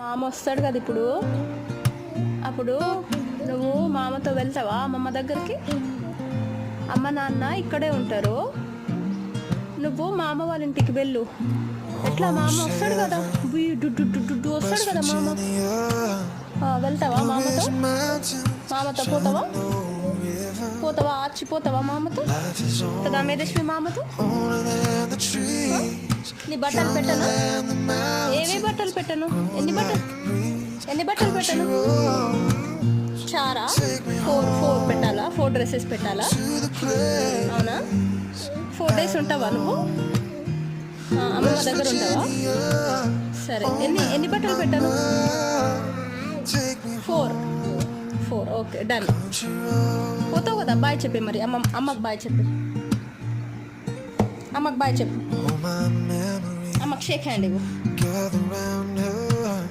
మామ వస్తాడు కదా ఇప్పుడు. అప్పుడు నువ్వు మామతో వెళ్తావా అమ్మమ్మ దగ్గరికి? అమ్మ నాన్న ఇక్కడే ఉంటారు, నువ్వు మామ వాళ్ళ ఇంటికి వెళ్ళు. ఎట్లా మామ వస్తాడు కదా, వస్తాడు కదా మామ. వెళ్తావా మామతో? మామతో పోతావా ఆచిపోతావా మామతో కదా మేధశ్వి మామతో? నీ బట్టలు పెట్టను, ఏవే బట్టలు పెట్టను, ఎన్ని బట్టలు పెట్టను? చారా? ఫోర్ పెట్టాలా? 4 డ్రెస్సెస్ పెట్టాలా? అవునా? 4 days ఉంటావా నువ్వు? అమ్మమ్మ దగ్గర ఉంటావా? సరే, ఎన్ని బట్టలు పెట్టాను? 4. Okay, done. పోతావు కదా, బాయ్ చెప్పి మరి అమ్మకి బాయ్ చెప్పి. అమ్మకి బాయ్ చెప్పు. అమ్మకి షేక్ హ్యాండ్ ఇవ్వు.